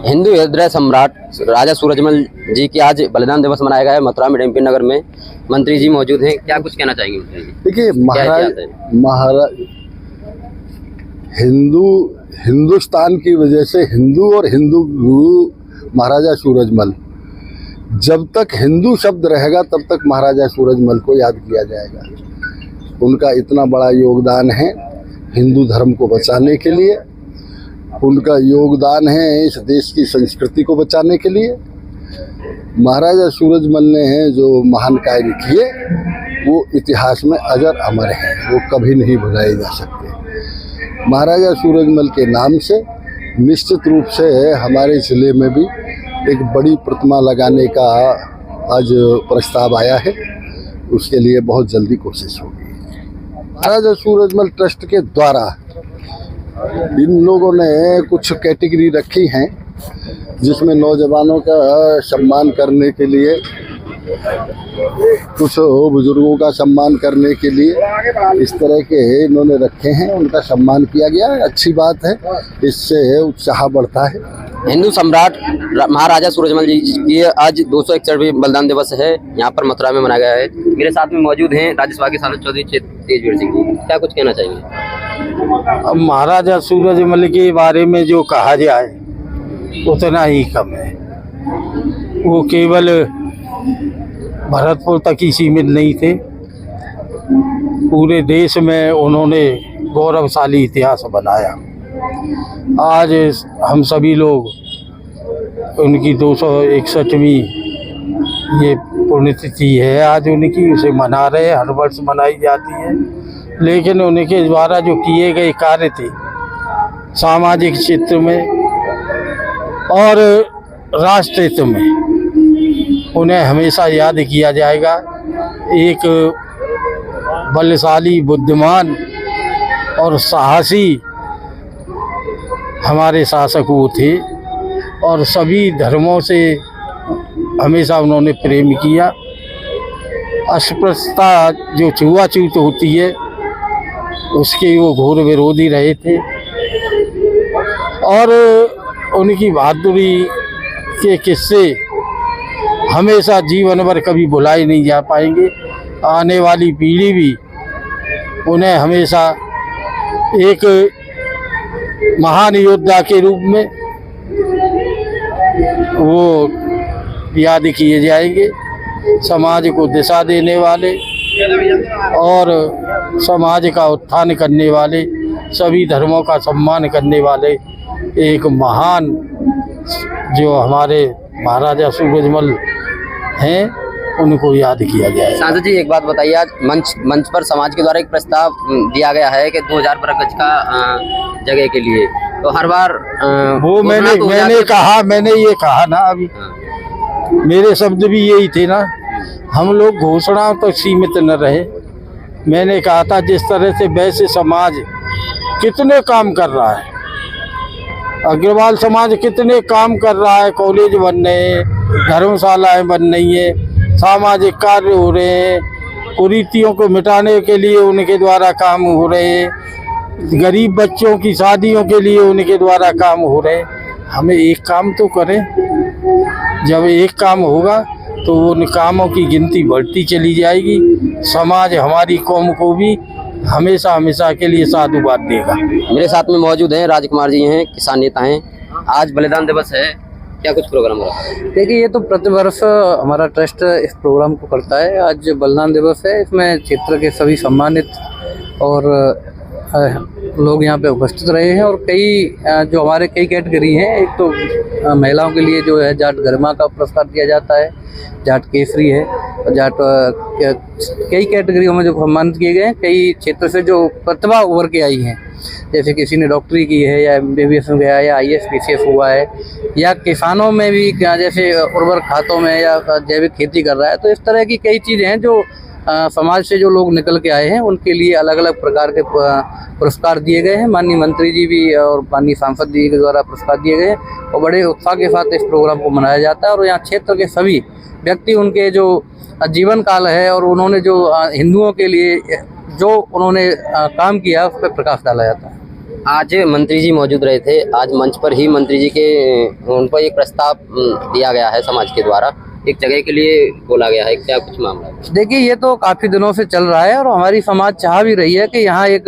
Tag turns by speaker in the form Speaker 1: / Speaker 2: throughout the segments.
Speaker 1: हिंदू हृदय सम्राट राजा सूरजमल जी की आज बलिदान दिवस मनाया गया है मथुरा में डीएमपी नगर में। मंत्री जी मौजूद हैं, क्या कुछ कहना चाहेंगे मंत्री जी?
Speaker 2: देखिए, महाराज हिंदुस्तान की वजह से हिंदू और हिंदू गुरु महाराजा सूरजमल, जब तक हिंदू शब्द रहेगा तब तक महाराजा सूरजमल को याद किया जाएगा। उनका इतना बड़ा योगदान है हिंदू धर्म को बचाने के लिए, उनका योगदान है इस देश की संस्कृति को बचाने के लिए। महाराजा सूरजमल ने जो महान कार्य किए वो इतिहास में अजर अमर हैं, वो कभी नहीं भुलाए जा सकते। महाराजा सूरजमल के नाम से निश्चित रूप से हमारे ज़िले में भी एक बड़ी प्रतिमा लगाने का आज प्रस्ताव आया है, उसके लिए बहुत जल्दी कोशिश होगी। महाराजा सूरजमल ट्रस्ट के द्वारा इन लोगों ने कुछ कैटेगरी रखी हैं जिसमें नौजवानों का सम्मान करने के लिए, कुछ बुजुर्गों का सम्मान करने के लिए इस तरह के इन्होंने रखे हैं, उनका सम्मान किया गया। अच्छी बात है, इससे उत्साह बढ़ता है।
Speaker 1: हिंदू सम्राट महाराजा सूरजमल जी की आज 261वीं बलिदान दिवस है, यहाँ पर मथुरा में मनाया गया है। मेरे साथ में मौजूद हैं राज्यसभा के सांसद चौधरी तेजवीर सिंह जी, क्या कुछ कहना चाहेंगे?
Speaker 3: अब महाराजा सूरजमल के बारे में जो कहा जाए उतना ही कम है। वो केवल भरतपुर तक ही सीमित नहीं थे, पूरे देश में उन्होंने गौरवशाली इतिहास बनाया। आज हम सभी लोग उनकी 261वीं ये पुण्यतिथि है आज उनकी, उसे मना रहे हैं, हर वर्ष मनाई जाती है। लेकिन उनके द्वारा जो किए गए कार्य थे सामाजिक क्षेत्र में और राष्ट्र हित में, उन्हें हमेशा याद किया जाएगा। एक बलशाली, बुद्धिमान और साहसी हमारे शासक वो थे और सभी धर्मों से हमेशा उन्होंने प्रेम किया। अस्पृश्यता जो छुआछूत होती है उसके वो घोर विरोधी रहे थे और उनकी बहादुरी के किस्से हमेशा जीवन भर कभी भुलाए नहीं जा पाएंगे। आने वाली पीढ़ी भी उन्हें हमेशा एक महान योद्धा के रूप में वो याद किए जाएंगे। समाज को दिशा देने वाले और समाज का उत्थान करने वाले, सभी धर्मों का सम्मान करने वाले एक महान जो हमारे महाराजा सूरजमल हैं, उनको याद किया जाए।
Speaker 1: सांसद जी एक बात बताइए, आज मंच पर समाज के द्वारा एक प्रस्ताव दिया गया है कि 2000 वर्ग गज का जगह के लिए, तो हर बार
Speaker 3: वो मैंने ये कहा ना, अभी मेरे शब्द भी यही थे ना, हम लोग घोषणाओं तक सीमित न रहे। मैंने कहा था जिस तरह से वैसे समाज कितने काम कर रहा है, अग्रवाल समाज कितने काम कर रहा है, कॉलेज बन रहे हैं, धर्मशालाएं बन रही हैं, सामाजिक कार्य हो रहे हैं, कुरीतियों को मिटाने के लिए उनके द्वारा काम हो रहे हैं, गरीब बच्चों की शादियों के लिए उनके द्वारा काम हो रहे हैं। हमें एक काम तो करें, जब एक काम होगा तो उन कामों की गिनती बढ़ती चली जाएगी। समाज हमारी कौम को भी हमेशा हमेशा के लिए साधुवाद देगा।
Speaker 1: मेरे साथ में मौजूद हैं राजकुमार जी हैं, किसान नेता हैं। आज बलिदान दिवस है, क्या कुछ प्रोग्राम हो रहा है?
Speaker 4: देखिए, ये तो प्रतिवर्ष हमारा ट्रस्ट इस प्रोग्राम को करता है। आज बलिदान दिवस है, इसमें क्षेत्र के सभी सम्मानित और लोग यहाँ पे उपस्थित रहे हैं और कई जो हमारे कई कैटेगरी हैं। एक तो महिलाओं के लिए जो है जाट गरिमा का पुरस्कार दिया जाता है, जाट केसरी है, और जाट कई कैटेगरियों में जो सम्मानित किए गए हैं। कई क्षेत्र से जो प्रतिभा उभर के आई हैं, जैसे किसी ने डॉक्टरी की है या MBBS में गया या IAS PCS हुआ है, या किसानों में भी जैसे उर्वरक खातों में या जैविक खेती कर रहा है। तो इस तरह की कई चीज़ें हैं जो समाज से जो लोग निकल के आए हैं उनके लिए अलग अलग प्रकार के पुरस्कार दिए गए हैं। माननीय मंत्री जी भी और माननीय सांसद जी के द्वारा पुरस्कार दिए गए हैं और बड़े उत्साह के साथ इस प्रोग्राम को मनाया जाता है। और यहाँ क्षेत्र के सभी व्यक्ति, उनके जो जीवन काल है और उन्होंने जो हिंदुओं के लिए जो उन्होंने काम किया उस पर प्रकाश डाला जाता है।
Speaker 1: आज मंत्री जी मौजूद रहे थे। आज मंच पर ही मंत्री जी के उनको एक प्रस्ताव दिया गया है समाज के द्वारा, एक जगह के लिए बोला गया है, क्या कुछ मामला है?
Speaker 4: देखिए, ये तो काफी दिनों से चल रहा है और हमारी समाज चाह भी रही है कि यहाँ एक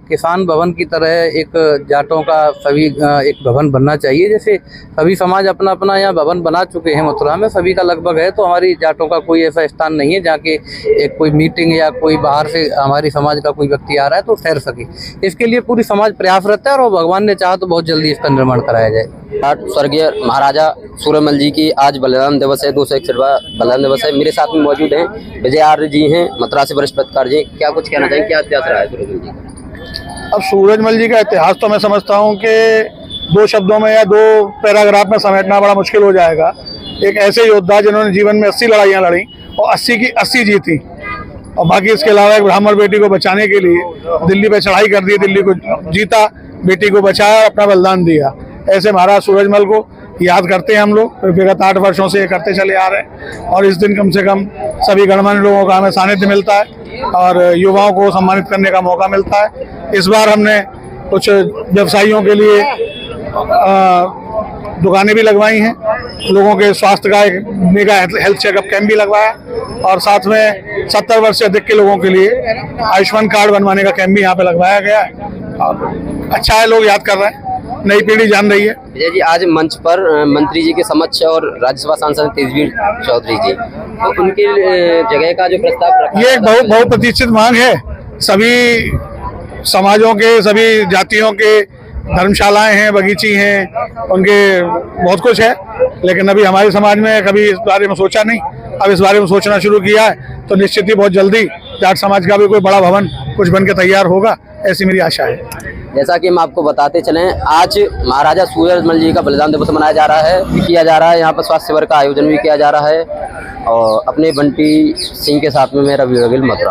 Speaker 4: किसान भवन की तरह एक जाटों का सभी एक भवन बनना चाहिए। जैसे सभी समाज अपना अपना यहाँ भवन बना चुके हैं मथुरा में, सभी का लगभग है, तो हमारी जाटों का कोई ऐसा स्थान नहीं है जहाँ के एक कोई मीटिंग या कोई बाहर से हमारी समाज का कोई व्यक्ति आ रहा है तो ठहर सके। इसके लिए पूरी समाज प्रयासरत है और भगवान ने चाहा तो बहुत जल्दी इसका निर्माण कराया जाए।
Speaker 1: स्वर्गीय महाराजा सूरजमल जी की आज बलिदान दिवस है, 261वां बलिदान दिवस है। मेरे साथ में मौजूद हैं विजय आर्य जी हैं, मथुरा से वरिष्ठ पत्रकार जी। क्या कुछ कहना चाहेंगे, क्या इतिहास रहा है सूरजमल जी का?
Speaker 5: अब सूरजमल जी का इतिहास तो मैं समझता हूँ कि 2 शब्दों में या 2 पैराग्राफ में समेटना बड़ा मुश्किल हो जाएगा। एक ऐसे योद्धा जिन्होंने जीवन में 80 लड़ाइयाँ लड़ी और 80 की 80 जीती, और बाकी इसके अलावा एक ब्राह्मण बेटी को बचाने के लिए दिल्ली पे चढ़ाई कर दी, दिल्ली को जीता, बेटी को बचाया, अपना बलिदान दिया। ऐसे महाराज सूरजमल को याद करते हैं हम लोग, विगत 8 वर्षों से ये करते चले आ रहे हैं। और इस दिन कम से कम सभी गणमान्य लोगों का हमें सानिध्य मिलता है और युवाओं को सम्मानित करने का मौका मिलता है। इस बार हमने कुछ व्यवसायियों के लिए दुकानें भी लगवाई हैं, लोगों के स्वास्थ्य का एक मेगा हेल्थ चेकअप कैंप भी लगवाया, और साथ में 70 वर्ष से अधिक के लोगों के लिए आयुष्मान कार्ड बनवाने का कैंप भी यहाँ पे लगवाया गया है। और अच्छा है, लोग याद कर रहे हैं, नई पीढ़ी जान रही है।
Speaker 1: विजय जी, आज मंच पर मंत्री जी के समक्ष और राज्यसभा सांसद तेजवीर चौधरी जी, तो उनके जगह का जो प्रस्ताव रखा,
Speaker 5: ये एक बहुत प्रतीक्षित मांग है। सभी समाजों के, सभी जातियों के धर्मशालाएं हैं, बगीची हैं, उनके बहुत कुछ है, लेकिन अभी हमारे समाज में कभी इस बारे में सोचा नहीं। अब इस बारे में सोचना शुरू किया है तो निश्चित ही बहुत जल्दी जाट समाज का भी कोई बड़ा भवन कुछ बन के तैयार होगा, ऐसी मेरी आशा है।
Speaker 1: जैसा कि हम आपको बताते चलें, आज महाराजा सूरजमल जी का बलिदान दिवस मनाया जा रहा है, किया जा रहा है। यहाँ पर स्वास्थ्य शिविर का आयोजन भी किया जा रहा है। और अपने बंटी सिंह के साथ में मैं रवि वकील, मथुरा।